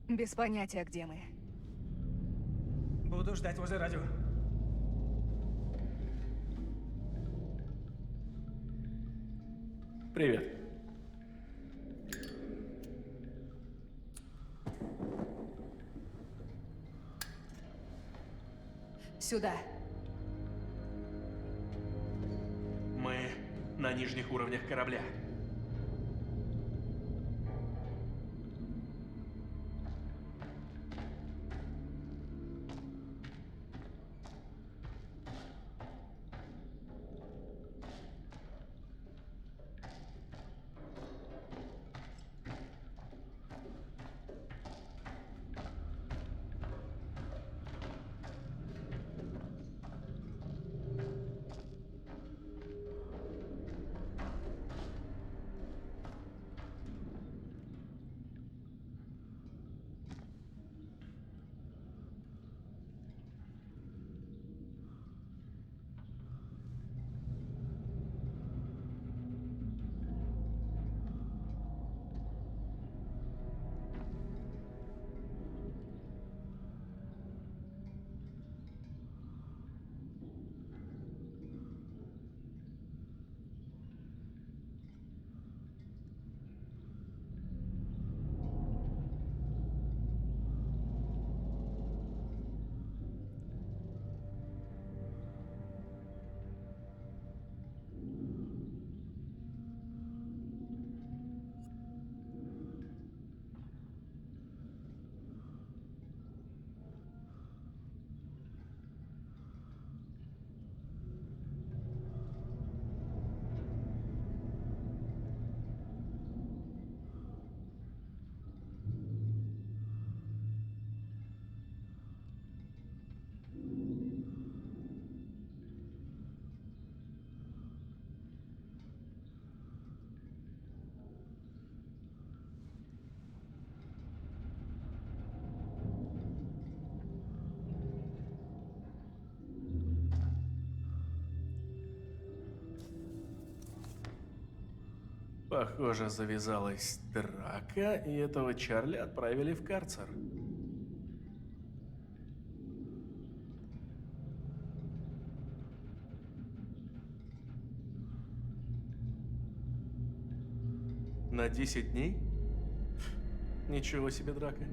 Без понятия, где мы. Буду ждать возле радио. Привет. Сюда. Мы на нижних уровнях корабля. Похоже, завязалась драка, и этого Чарли отправили в карцер. На 10 дней? Ничего себе драка.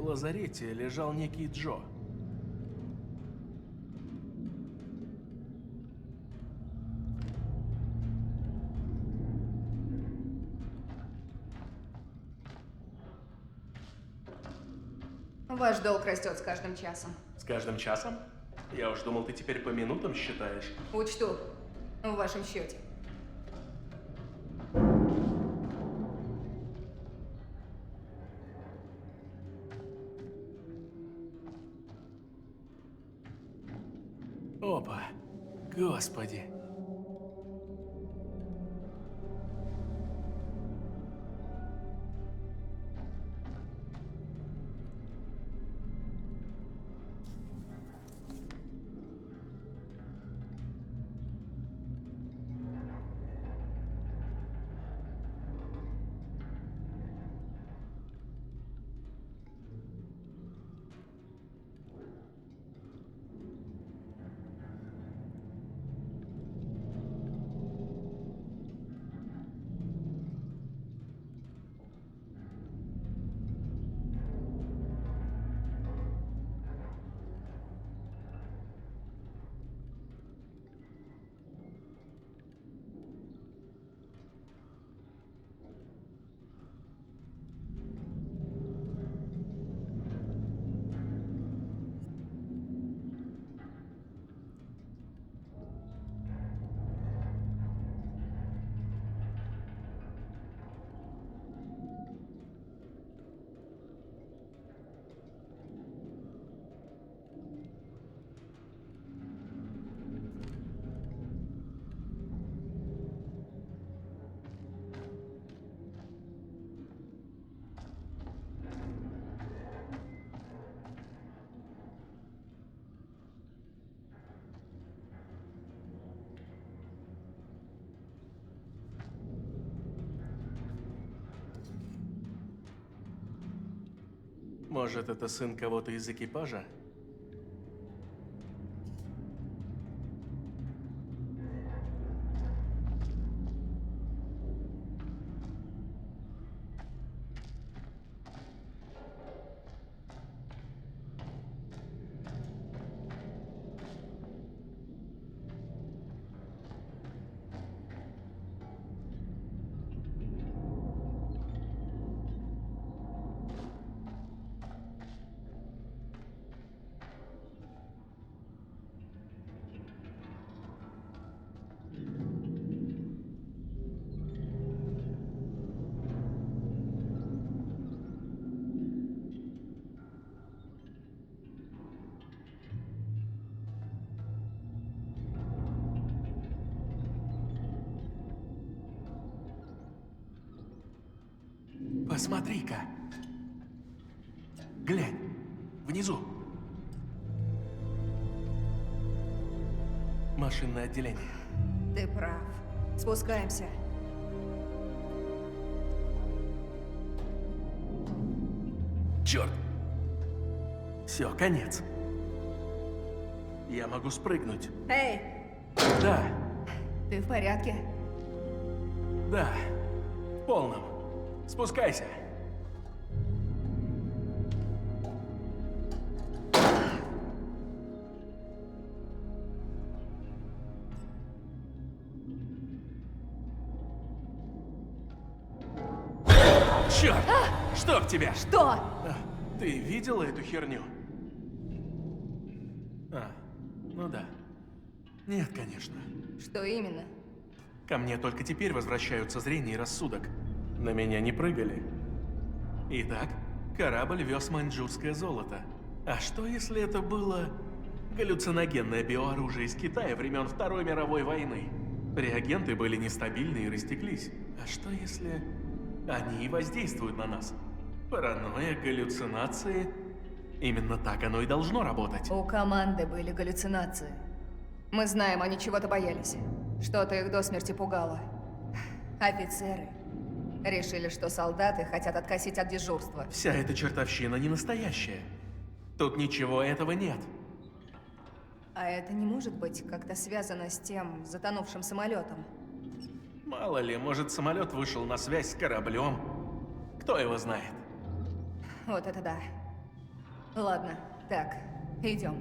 В лазарете лежал некий Джо. Ваш долг растет с каждым часом. С каждым часом? Я уж думал, ты теперь по минутам считаешь. Учту. В вашем счете. Опа. Господи. Может, это сын кого-то из экипажа? Посмотри-ка. Глянь, внизу. Машинное отделение. Ты прав. Спускаемся. Черт! Все, конец. Я могу спрыгнуть. Эй, Да, ты в порядке? да. В полном. Спускайся. Черт! Чтоб тебя! Что? Ты видела эту херню? Ну да. Нет, конечно. Что именно? Ко мне только теперь возвращаются зрение и рассудок. На меня не прыгали. Итак, корабль вез маньчжурское золото. А что, если это было галлюциногенное биооружие из Китая времен Второй мировой войны? Реагенты были нестабильны и растеклись. А что, если они и воздействуют на нас? Паранойя, галлюцинации. Именно так оно и должно работать. У команды были галлюцинации. Мы знаем, они чего-то боялись. Что-то их до смерти пугало. Офицеры решили, что солдаты хотят откосить от дежурства. Вся эта чертовщина не настоящая. Тут ничего этого нет. А это не может быть как-то связано с тем затонувшим самолетом? Мало ли, может, самолет вышел на связь с кораблем. Кто его знает? Вот это да. Ладно, так, идем.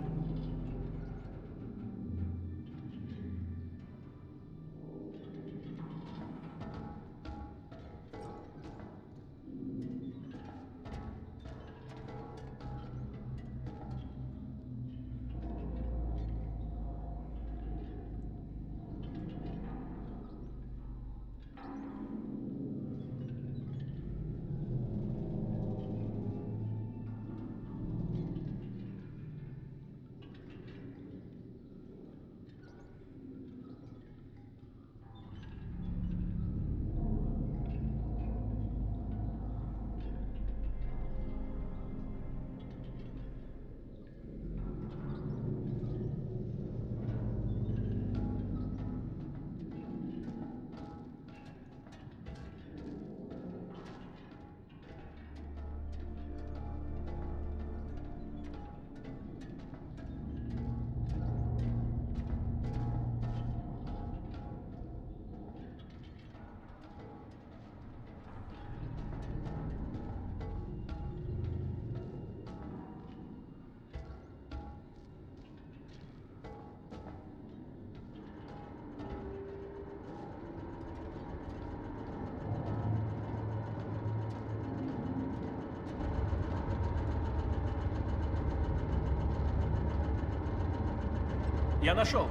Я нашел.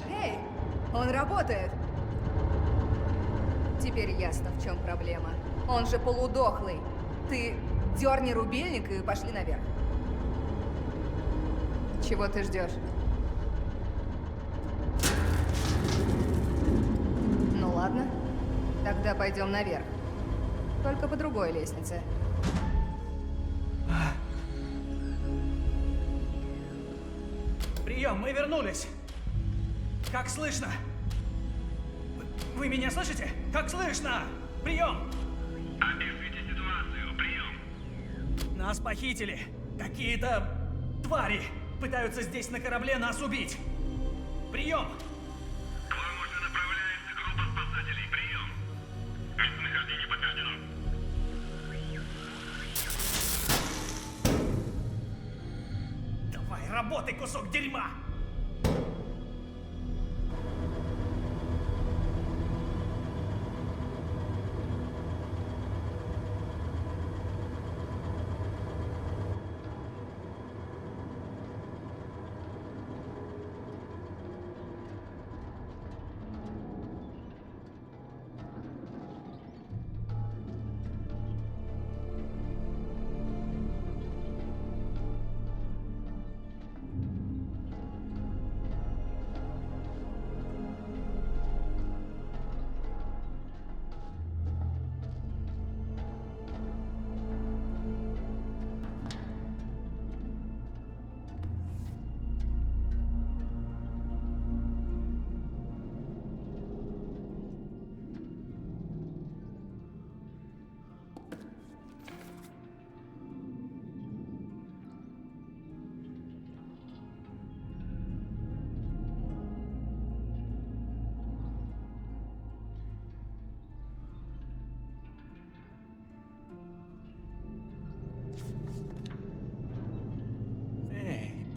Эй, он работает. Теперь ясно, в чем проблема. Он же полудохлый. Ты дерни рубильник и пошли наверх. Чего ты ждешь? Ну ладно, тогда пойдем наверх. Только по другой лестнице. Прием, мы вернулись. Как слышно? Вы меня слышите? Как слышно? Прием! Опишите ситуацию. Прием. Нас похитили. Какие-то твари пытаются здесь на корабле нас убить. Прием! К вам уже направляется группа спасателей. Прием. Местонахождение подтверждено. Давай, работай, кусок дерьма!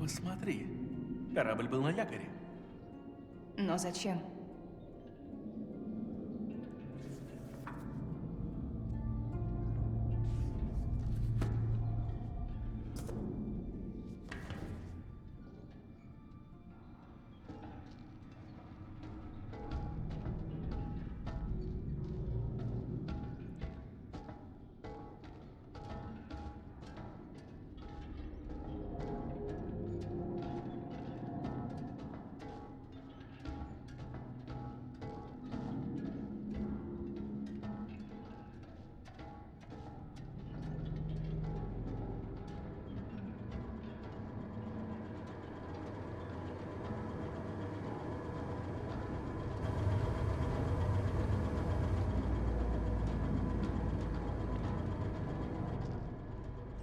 Посмотри, корабль был на якоре. Но зачем?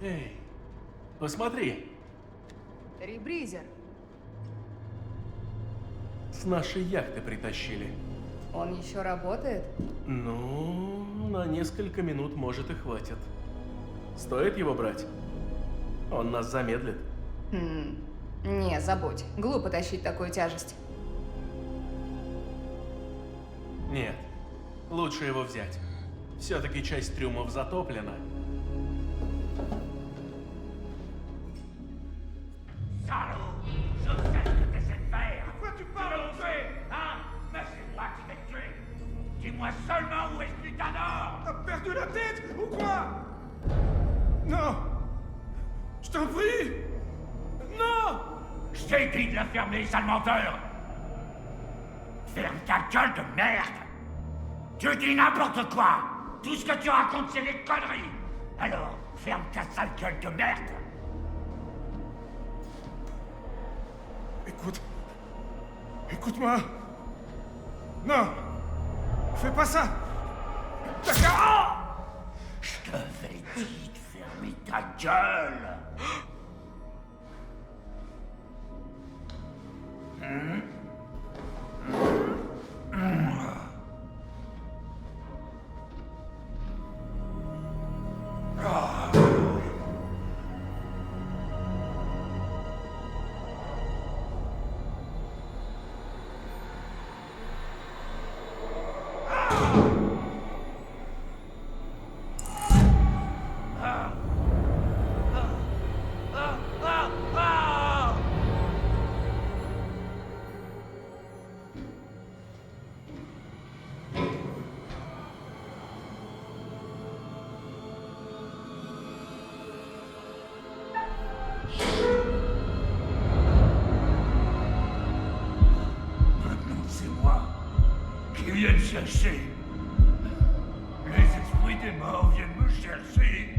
Эй, посмотри, Ребризер. с нашей яхты притащили. Он еще работает? Ну, на несколько минут, может, и хватит. Стоит его брать? Он нас замедлит. Не, забудь. Глупо тащить такую тяжесть. Нет, лучше его взять. Все-таки часть трюмов затоплена. Salaud! Je sais ce que t'essaies de faire! À quoi tu parles, tuer, hein? Mais c'est moi qui vais te tuer! Dis-moi seulement où est ce putain d'or! T'as perdu la tête ou quoi? Non! Je t'en prie! Non! Je t'ai dit de la fermer, sale menteur! Ferme ta gueule de merde! Tu dis n'importe quoi! Tout ce que tu racontes, c'est des conneries! Alors, ferme ta sale gueule de merde! Écoute. Écoute-moi. Non! Fais pas ça! D'accord! Je t'avais dit de fermer ta gueule! Viennent chercher. Les esprits des morts viennent me chercher.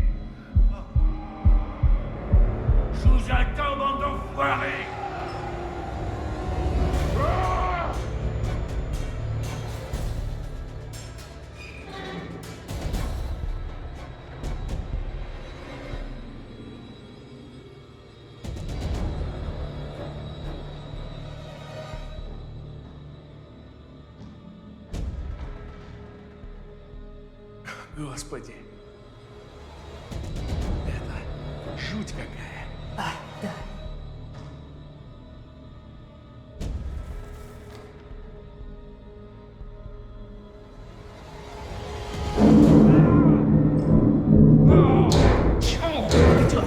Je vous attends, bande d'enfoirés. Господи. Это жуть какая. Да. Идет.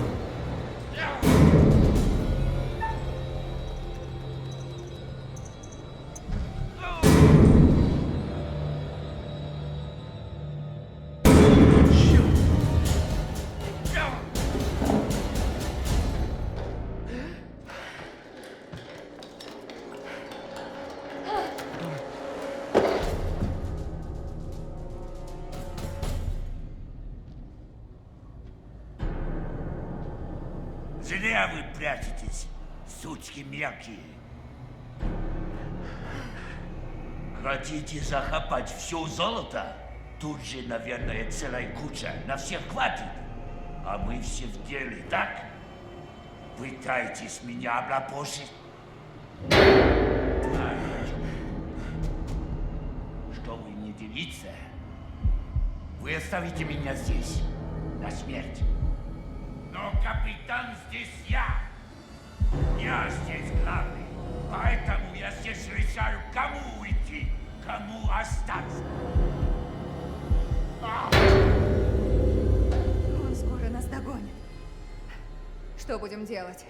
Зря вы прячетесь, сучки мелкие. Хотите захапать все золото? Тут же, наверное, целая куча. На всех хватит. А мы все в деле, так? Пытаетесь меня облапошить? Чтобы не делиться, вы оставите меня здесь, на смерть. Но капитан здесь я. Я здесь главный. Поэтому я здесь решаю, кому уйти, кому остаться. Он скоро нас догонит. Что будем делать?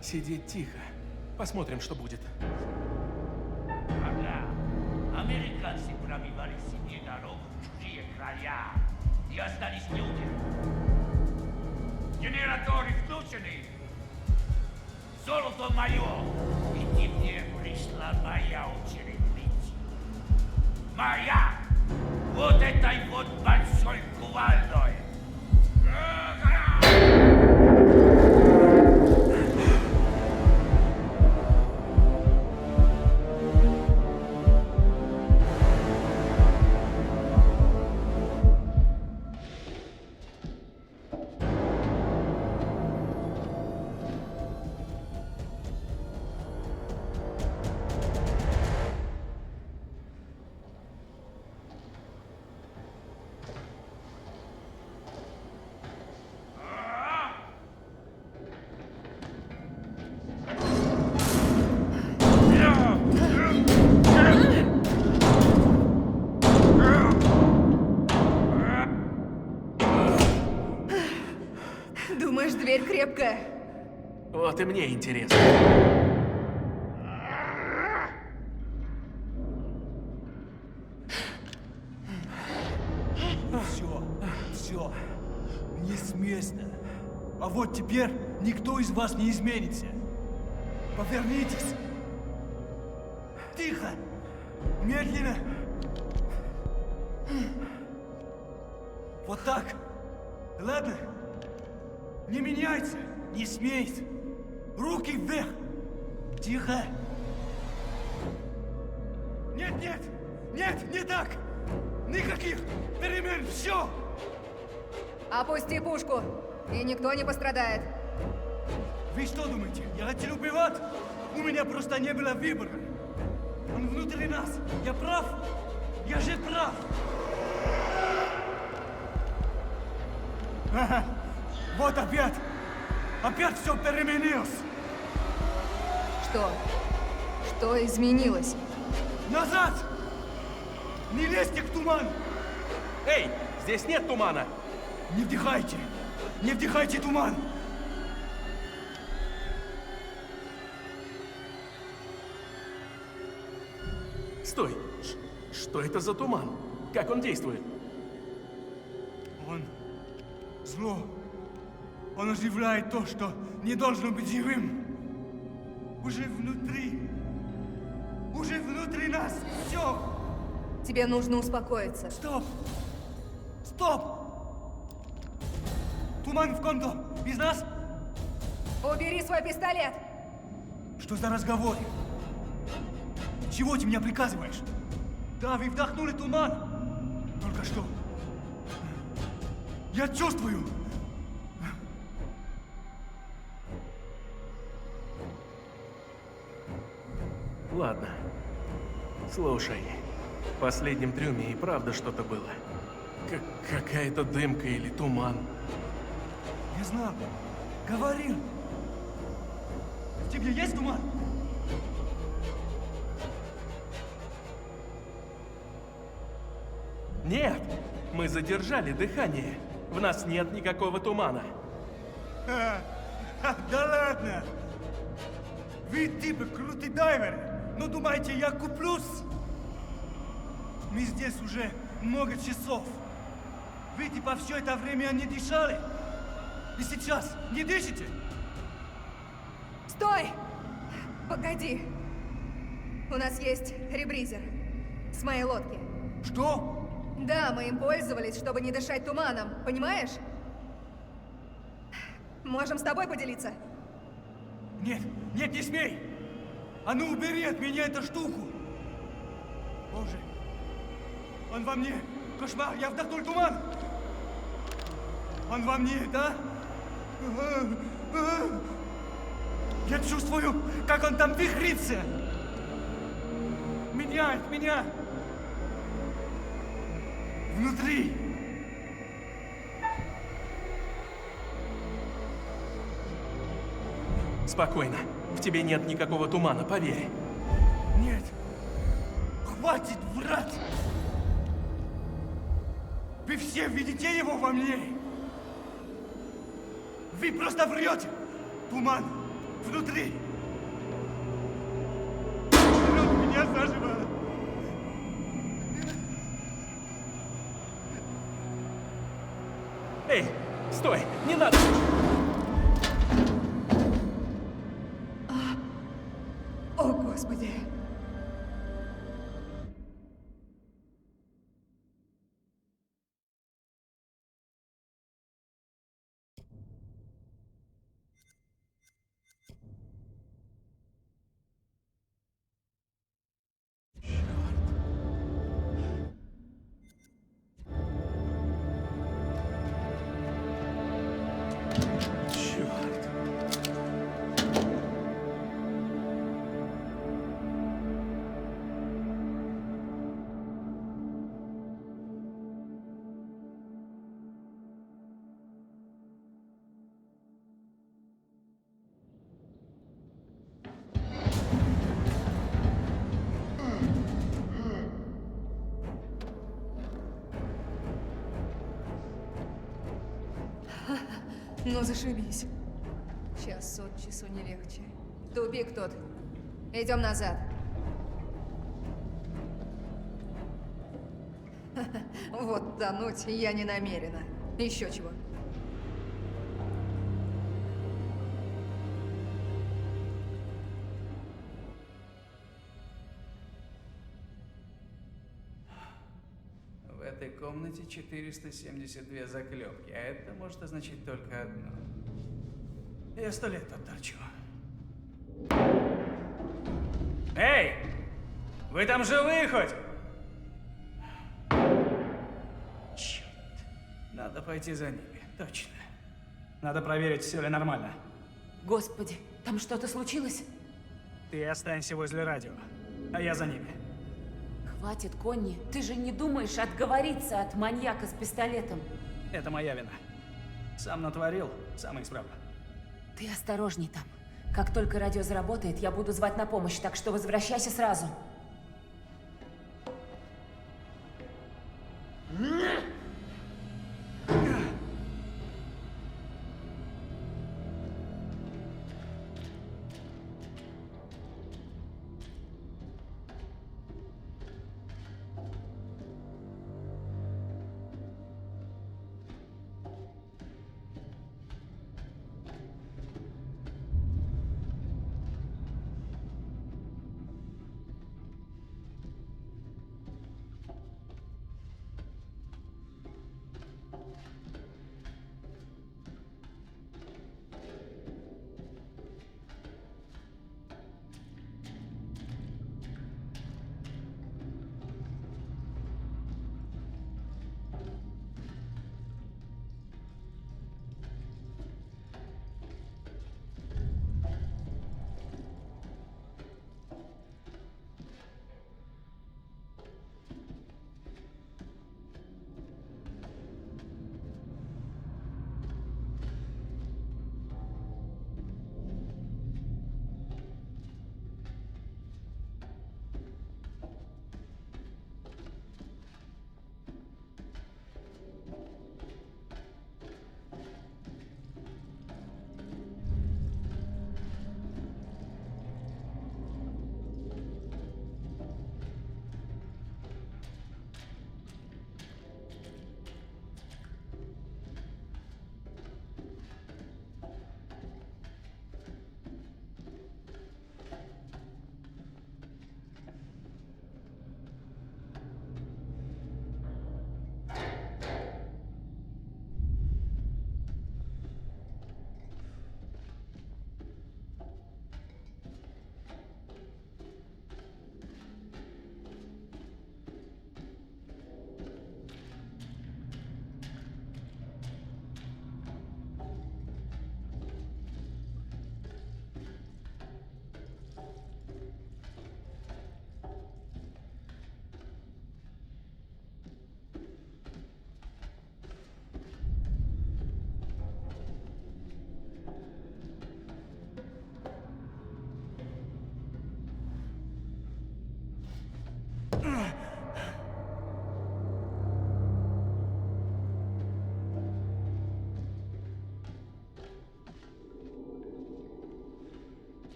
Сидеть тихо. Посмотрим, что будет. Ага. Американцы пробивали себе дорогу в чужие края и остались люди. Генераторы включены. Золото мое. И теперь пришла моя очередь быть. Моя! Вот этой вот большой кувалдой. Думаешь, дверь крепкая? Вот и мне интересно. Все. Не с места. А вот теперь никто из вас не изменится. Повернитесь. Тихо. Медленно. Вот так. Ладно? Не меняйся. Не смейся. Руки вверх. Тихо. Нет, не так. Никаких перемен. Все. Опусти пушку, и никто не пострадает. Вы что думаете, я хотел убивать? У меня просто не было выбора. Он внутри нас. Я прав? Я же прав. Ага. Вот опять. Опять все переменилось. Что? Что изменилось? Назад! Не лезьте к туману! Эй, здесь нет тумана. Не вдыхайте! Не вдыхайте туман! Стой. Что это за туман? Как он действует? Он зло. Он оживляет то, что не должно быть живым. Уже внутри нас все. Тебе нужно успокоиться. Стоп! Туман в кондо. Из нас? Убери свой пистолет! Что за разговор? Чего ты меня приказываешь? Да, вы вдохнули туман. Только что. Я чувствую. Ладно. Слушай, в последнем трюме и правда что-то было. Какая-то дымка или туман. Я знал. Говорил. В тебе есть туман? Нет! Мы задержали дыхание. В нас нет никакого тумана. Да ладно! Вы типа крутый дайвер, но думаете, я куплюсь? Мы здесь уже много часов. Вы типа все это время не дышали? И сейчас не дышите? Стой! Погоди. У нас есть ребризер с моей лодки. Что? Да, мы им пользовались, чтобы не дышать туманом, понимаешь? Можем с тобой поделиться. Нет, нет, не смей! А ну убери от меня эту штуку! Боже, он во мне! Кошмар, я вдохнул туман! Он во мне, да? Я чувствую, как он там вихрится! Меняет меня! Внутри! Спокойно. В тебе нет никакого тумана, поверь. Нет! Хватит врать! Вы все видите его во мне! Вы просто врете! Туман внутри! Жрет меня заживо! Эй, стой, не надо! О, Господи! Черт. Ну, зашибись. Час от часу не легче. Тупик тут. Идем назад. Вот тонуть я не намерена. Еще чего. В этой комнате 472 заклепки, а это может означать только одно. Я 100 лет тут торчу. Эй! Вы там живые хоть? Черт. Надо пойти за ними, точно. Надо проверить, все ли нормально. Господи, там что-то случилось? Ты останься возле радио, а я за ними. Хватит, Конни. Ты же не думаешь отговориться от маньяка с пистолетом? Это моя вина. Сам натворил, сам и исправлю. Ты осторожней там. Как только радио заработает, я буду звать на помощь, так что возвращайся сразу.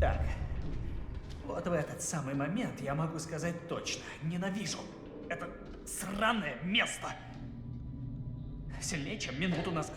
Так. Вот в этот самый момент я могу сказать точно. Ненавижу это сраное место. Сильнее, чем минуту назад.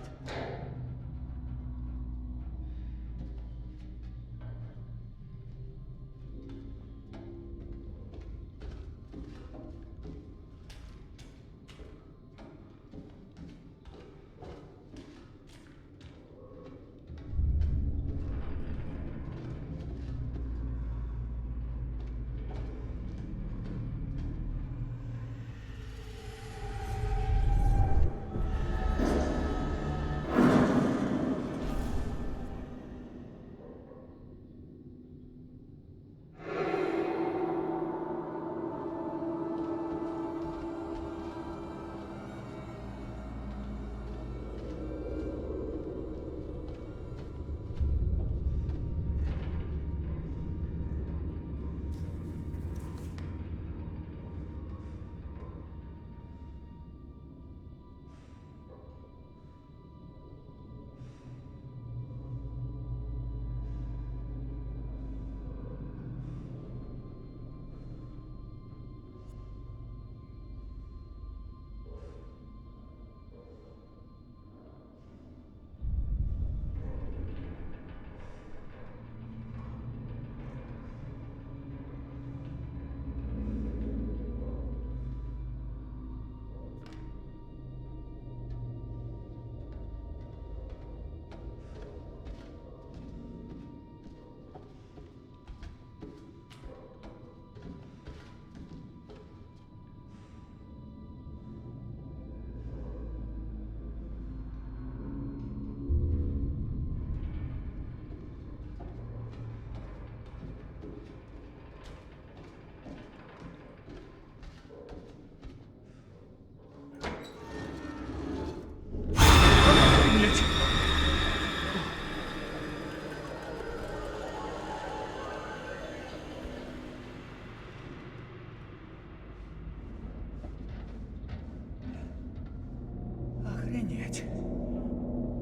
Охренеть.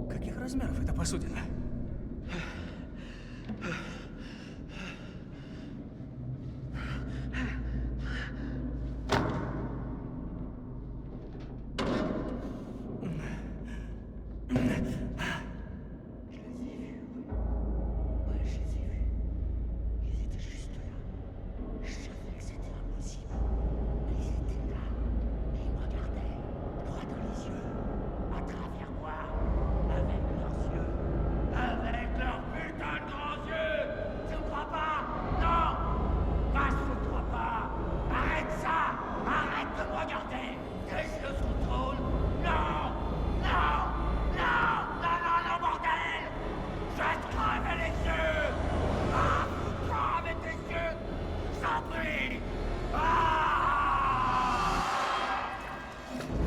Каких размеров эта посудина?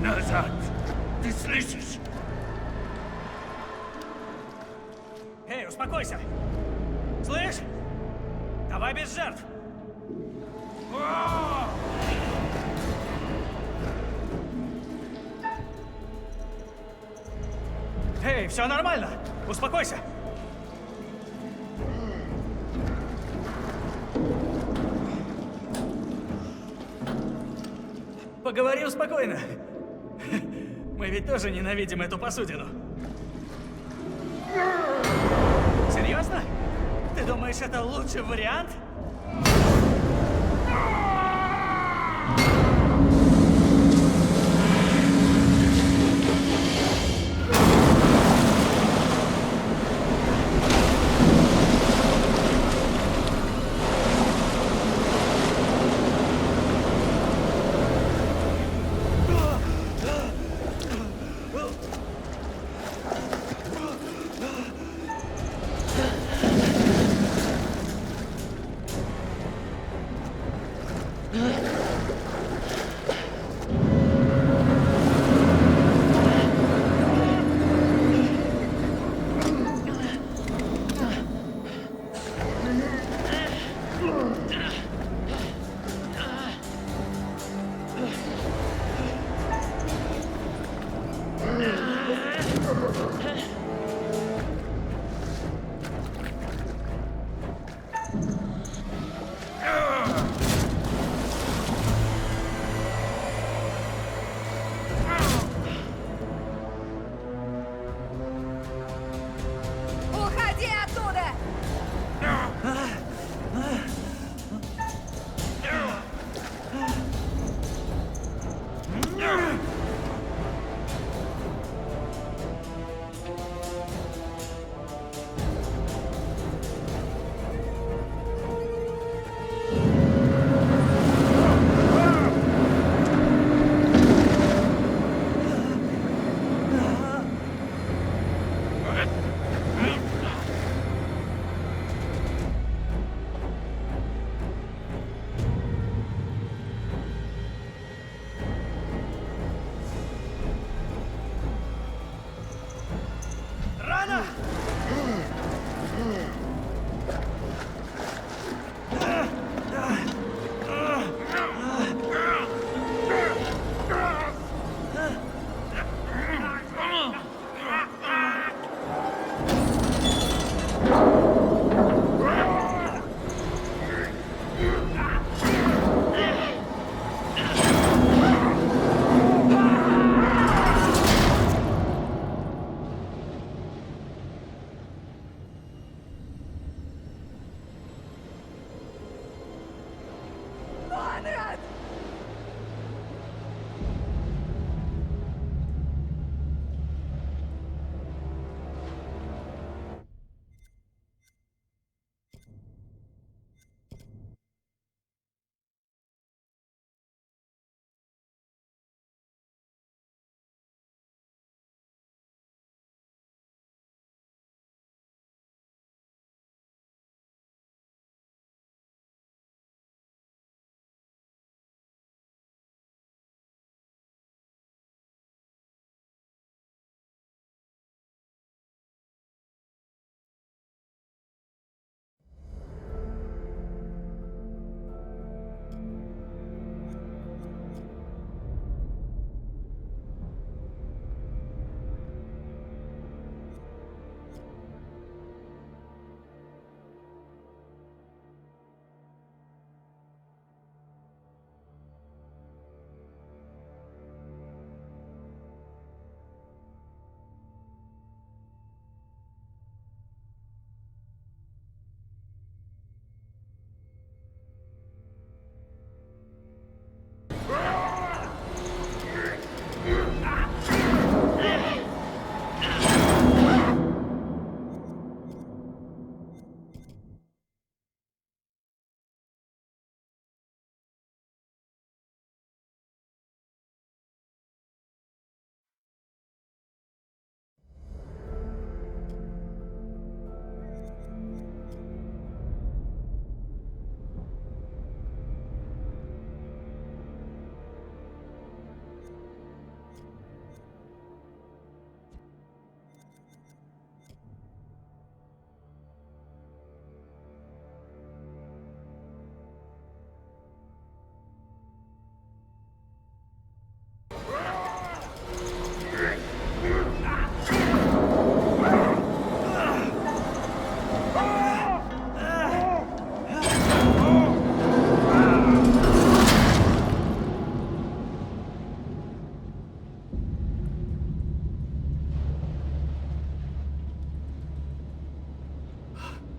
Назад! Ты слышишь? Эй, успокойся! Слышь? Давай без жертв! Эй, все нормально! Успокойся! Поговорим спокойно. Мы ведь тоже ненавидим эту посудину. Серьезно? Ты думаешь, это лучший вариант?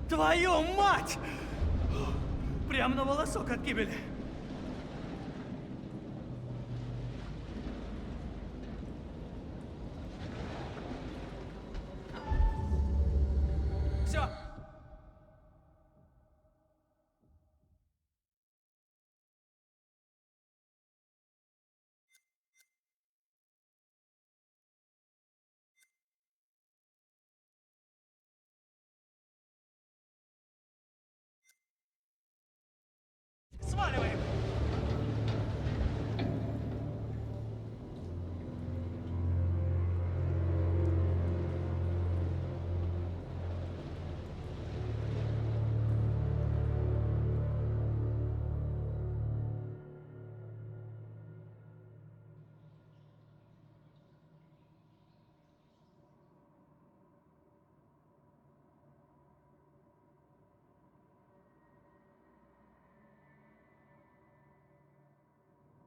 Твою мать! Прям на волосок от гибели. Все. Сваливаем!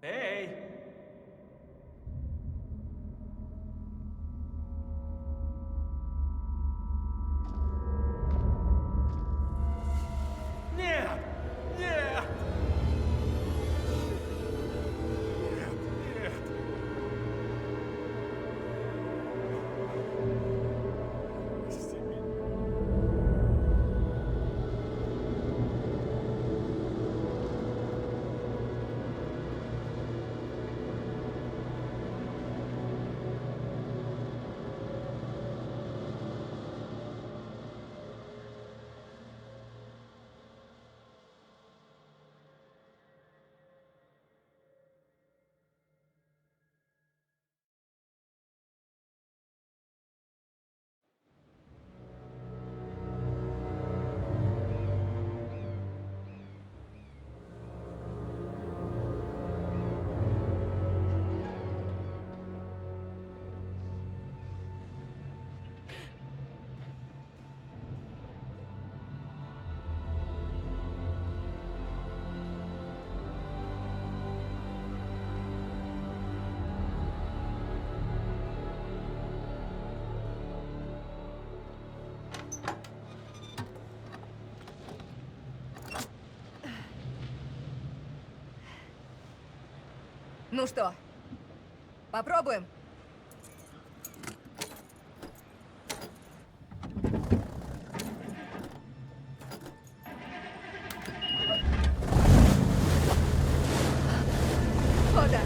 Эй! Нет! Нет! Нет, нет. Прости меня. Ну что, попробуем? О, да.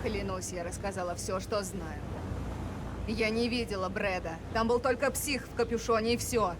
Клянусь, я рассказала все, что знаю. Я не видела Брэда. Там был только псих в капюшоне и все.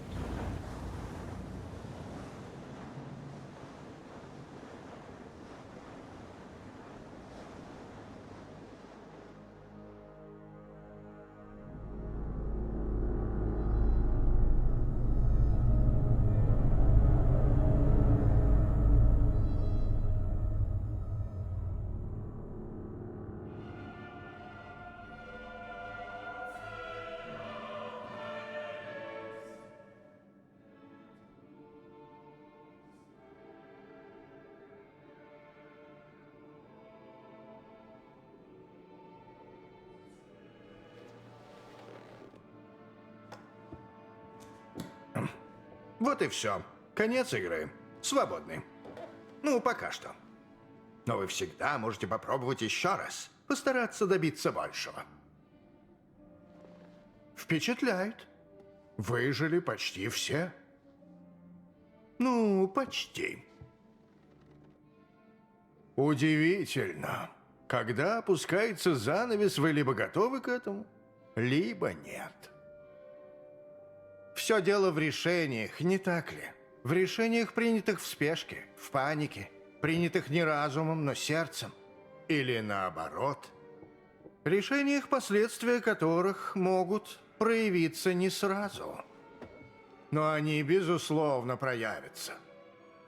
Вот и все. Конец игры. Свободны. Ну, пока что. Но вы всегда можете попробовать еще раз. Постараться добиться большего. Впечатляет. Выжили почти все. Ну, почти. Удивительно. Когда опускается занавес, вы либо готовы к этому, либо нет. Все дело в решениях, не так ли? В решениях, принятых в спешке, в панике, принятых не разумом, но сердцем. Или наоборот. Решениях, последствия которых могут проявиться не сразу. Но они, безусловно, проявятся.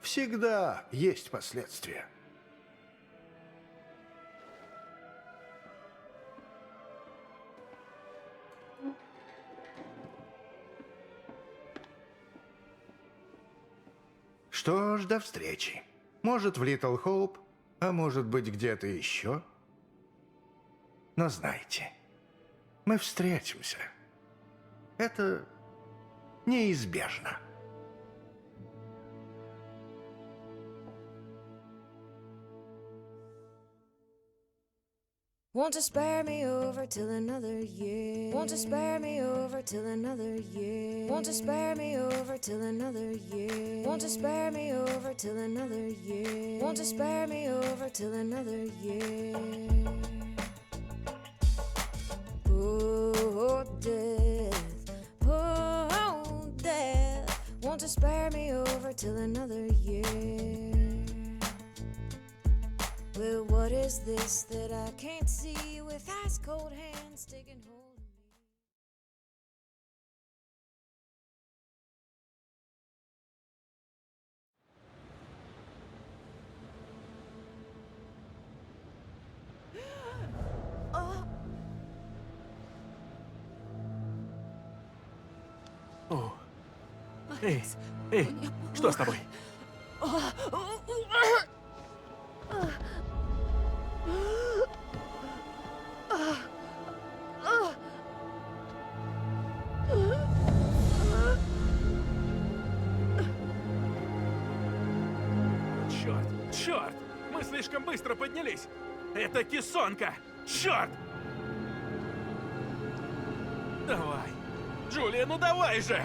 Всегда есть последствия. Что ж, до встречи. Может, в Литл Хоуп, а может быть, где-то еще. Но знайте, мы встретимся. Это неизбежно. Won't you spare me over till another year? Won't you spare me over till another year? Won't you spare me over till another year? Won't you spare me over till another year? Won't you spare me over till another year? Oh, death, oh, death. Won't you spare me over till another year? Well, what is this that I can't see with ice cold hands taking hold of me? О. Эй, эй, что с тобой? Черт, черт! Мы слишком быстро поднялись! Это кессонка! Черт! Давай! Джулия, ну давай же!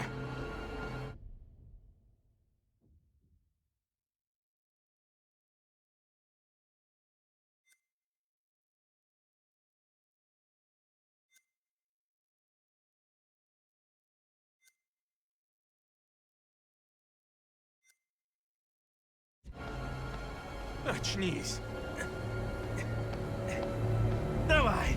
Очнись! Давай!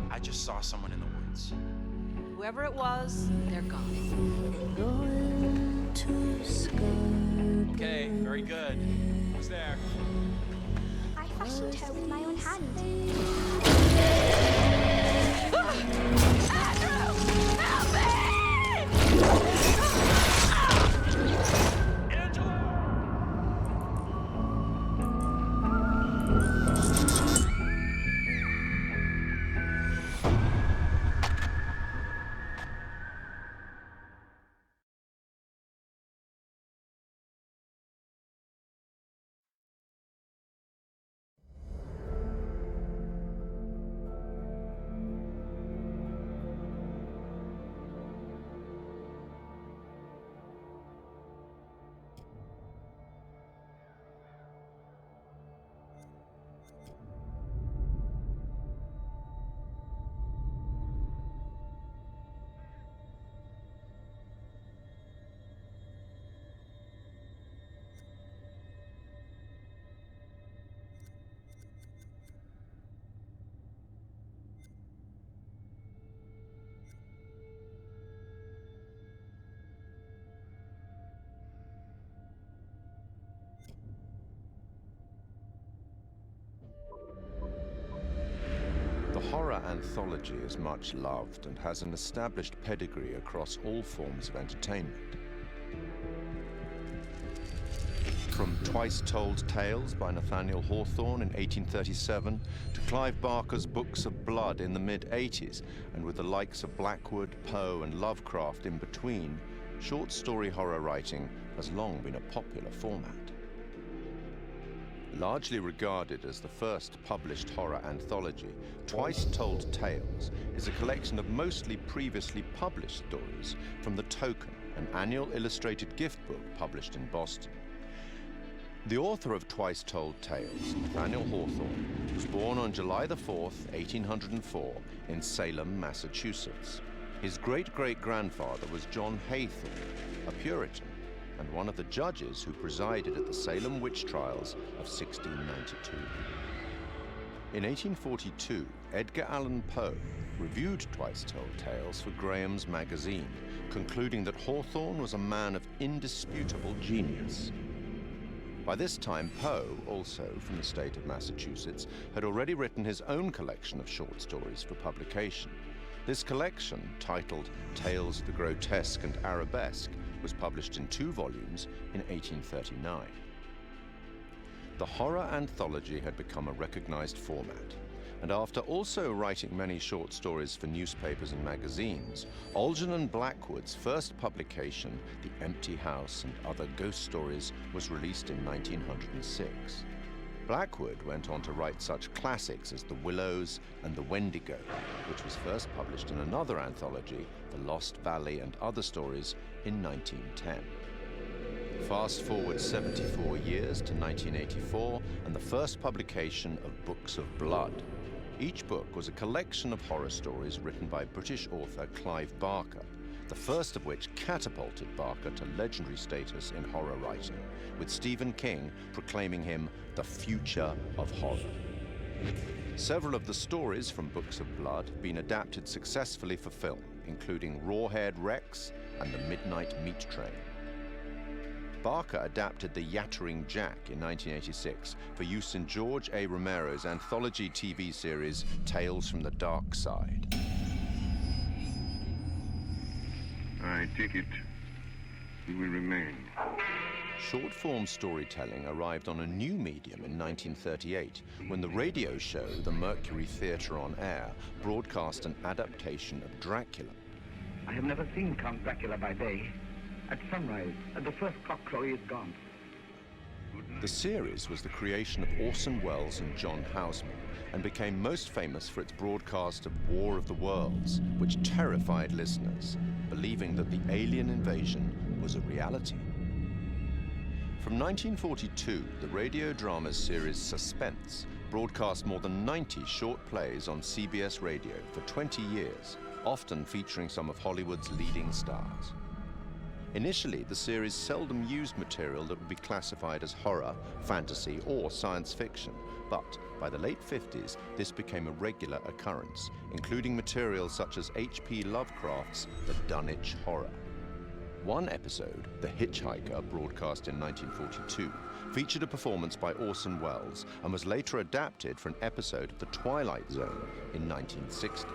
I just saw someone in the woods. Whoever it was, they're gone. Okay, very good. Who's there? I fashioned her with my own hand. The horror anthology is much loved and has an established pedigree across all forms of entertainment. From Twice Told Tales by Nathaniel Hawthorne in 1837 to Clive Barker's Books of Blood in the mid-80s, and with the likes of Blackwood, Poe and Lovecraft in between, short story horror writing has long been a popular format. Largely regarded as the first published horror anthology, Twice Told Tales is a collection of mostly previously published stories from The Token, an annual illustrated gift book published in Boston. The author of Twice Told Tales, Nathaniel Hawthorne, was born on July the 4th, 1804, in Salem, Massachusetts. His great-great-grandfather was John Haythorne, a Puritan, and one of the judges who presided at the Salem witch trials of 1692. In 1842, Edgar Allan Poe reviewed Twice Told Tales for Graham's magazine, concluding that Hawthorne was a man of indisputable genius. By this time, Poe, also from the state of Massachusetts, had already written his own collection of short stories for publication. This collection, titled Tales of the Grotesque and Arabesque, was published in 2 volumes in 1839. The horror anthology had become a recognized format, and after also writing many short stories for newspapers and magazines, Algernon Blackwood's first publication, The Empty House and Other Ghost Stories, was released in 1906. Blackwood went on to write such classics as The Willows and The Wendigo, which was first published in another anthology, The Lost Valley and Other Stories, in 1910. Fast forward 74 years to 1984 and the first publication of Books of Blood. Each book was a collection of horror stories written by British author Clive Barker, the first of which catapulted Barker to legendary status in horror writing, with Stephen King proclaiming him the future of horror. Several of the stories from Books of Blood have been adapted successfully for film, including Rawhead Rex and The Midnight Meat Train. Barker adapted The Yattering Jack in 1986 for use in George A. Romero's anthology TV series Tales from the Dark Side. I take it he will remain. Short-form storytelling arrived on a new medium in 1938 when the radio show The Mercury Theatre on Air broadcast an adaptation of Dracula. I have never seen Count Dracula by day. At sunrise, at the first cockcrow, he is gone. The series was the creation of Orson Welles and John Houseman and became most famous for its broadcast of War of the Worlds, which terrified listeners, believing that the alien invasion was a reality. From 1942, the radio drama series Suspense broadcast more than 90 short plays on CBS radio for 20 years, often featuring some of Hollywood's leading stars. Initially, the series seldom used material that would be classified as horror, fantasy, or science fiction, but by the late 50s, this became a regular occurrence, including material such as H.P. Lovecraft's The Dunwich Horror. One episode, The Hitchhiker, broadcast in 1942, featured a performance by Orson Welles and was later adapted for an episode of The Twilight Zone in 1960.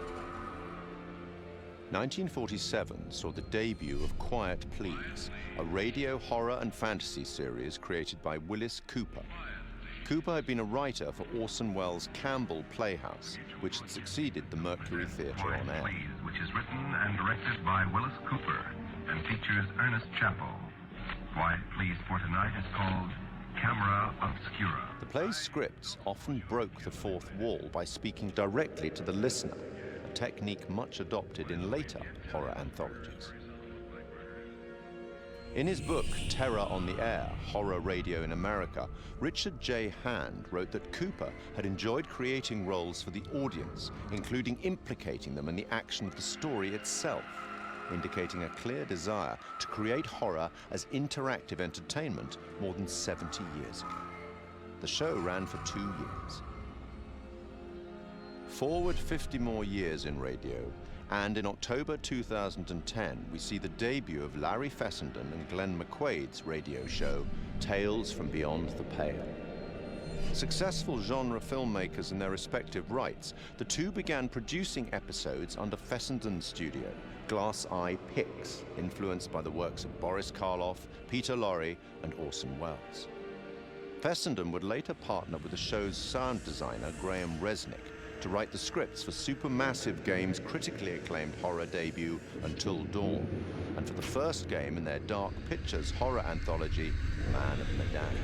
1947 saw the debut of Quiet Please, a radio horror and fantasy series created by Willis Cooper. Cooper had been a writer for Orson Welles' Campbell Playhouse, which had succeeded the Mercury Theatre on Air. Which is written and directed by Willis Cooper and features Ernest Chappell. Quiet Please for tonight is called Camera Obscura. The play's scripts often broke the fourth wall by speaking directly to the listener, a technique much adopted in later horror anthologies. In his book, Terror on the Air, Horror Radio in America, Richard J. Hand wrote that Cooper had enjoyed creating roles for the audience, including implicating them in the action of the story itself, indicating a clear desire to create horror as interactive entertainment more than 70 years ago. The show ran for 2 years. Forward 50 more years in radio, and in October 2010, we see the debut of Larry Fessenden and Glenn McQuaid's radio show, Tales from Beyond the Pale. Successful genre filmmakers in their respective rights, the two began producing episodes under Fessenden's studio, Glass Eye Pix, influenced by the works of Boris Karloff, Peter Lorre, and Orson Welles. Fessenden would later partner with the show's sound designer, Graham Resnick, to write the scripts for Supermassive Games' critically acclaimed horror debut, Until Dawn, and for the first game in their Dark Pictures horror anthology, Man of Medan.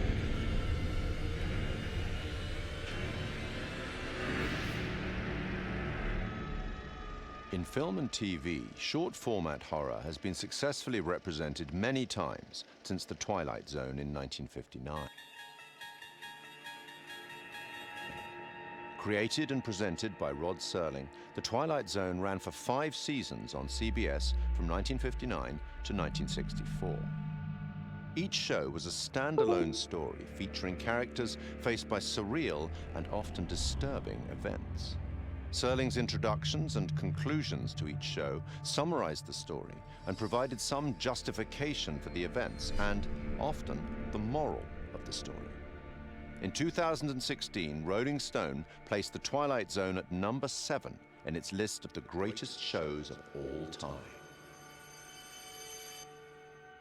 In film and TV, short-format horror has been successfully represented many times since The Twilight Zone in 1959. Created and presented by Rod Serling, The Twilight Zone ran for 5 seasons on CBS from 1959 to 1964. Each show was a standalone story featuring characters faced by surreal and often disturbing events. Serling's introductions and conclusions to each show summarized the story and provided some justification for the events and, often, the moral of the story. In 2016, Rolling Stone placed The Twilight Zone at number 7 in its list of the greatest shows of all time.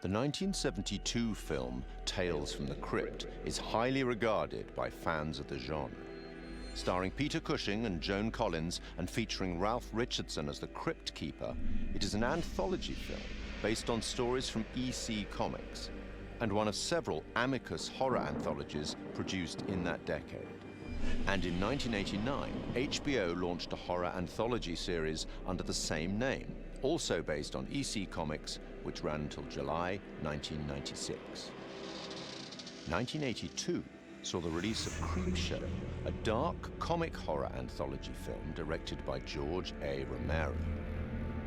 The 1972 film Tales from the Crypt is highly regarded by fans of the genre. Starring Peter Cushing and Joan Collins and featuring Ralph Richardson as the Crypt Keeper, it is an anthology film based on stories from EC Comics and one of several Amicus horror anthologies produced in that decade. And in 1989, HBO launched a horror anthology series under the same name, also based on EC Comics, which ran until July 1996. 1982 saw the release of Creepshow, a dark comic horror anthology film directed by George A. Romero.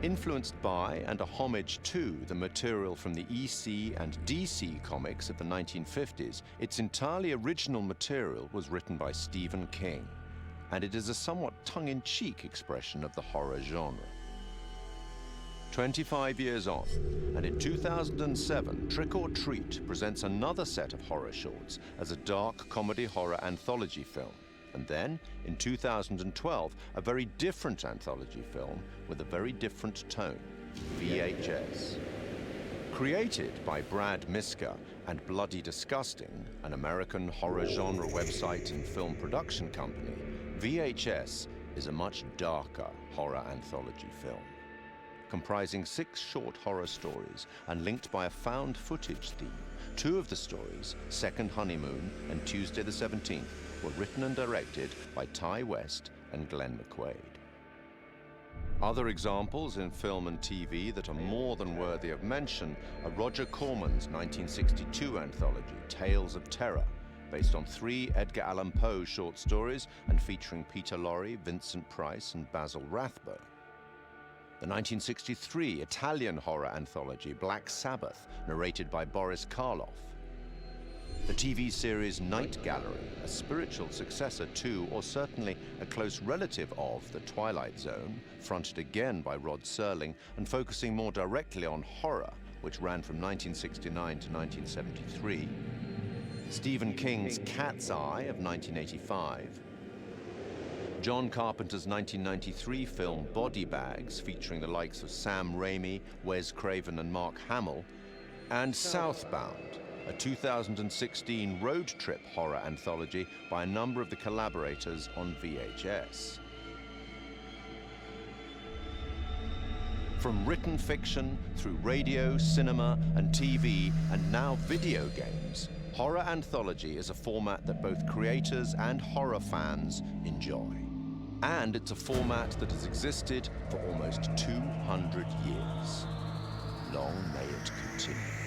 Influenced by and a homage to the material from the EC and DC comics of the 1950s, its entirely original material was written by Stephen King, and it is a somewhat tongue-in-cheek expression of the horror genre. 25 years on, and in 2007, Trick or Treat presents another set of horror shorts as a dark comedy horror anthology film. And then, in 2012, a very different anthology film with a very different tone, VHS. Created by Brad Miska and Bloody Disgusting, an American horror genre website and film production company, VHS is a much darker horror anthology film. Comprising 6 short horror stories and linked by a found footage theme. 2 of the stories, Second Honeymoon and Tuesday the 17th, were written and directed by Ty West and Glenn McQuaid. Other examples in film and TV that are more than worthy of mention are Roger Corman's 1962 anthology, Tales of Terror, based on 3 Edgar Allan Poe short stories and featuring Peter Lorre, Vincent Price, and Basil Rathbone. The 1963 Italian horror anthology, Black Sabbath, narrated by Boris Karloff. The TV series Night Gallery, a spiritual successor to, or certainly a close relative of, The Twilight Zone, fronted again by Rod Serling and focusing more directly on horror, which ran from 1969 to 1973. Stephen King's Cat's Eye of 1985. John Carpenter's 1993 film Body Bags, featuring the likes of Sam Raimi, Wes Craven, and Mark Hamill, and Southbound, a 2016 road trip horror anthology by a number of the collaborators on VHS. From written fiction through radio, cinema, and TV, and now video games, horror anthology is a format that both creators and horror fans enjoy. And it's a format that has existed for almost 200 years. Long may it continue.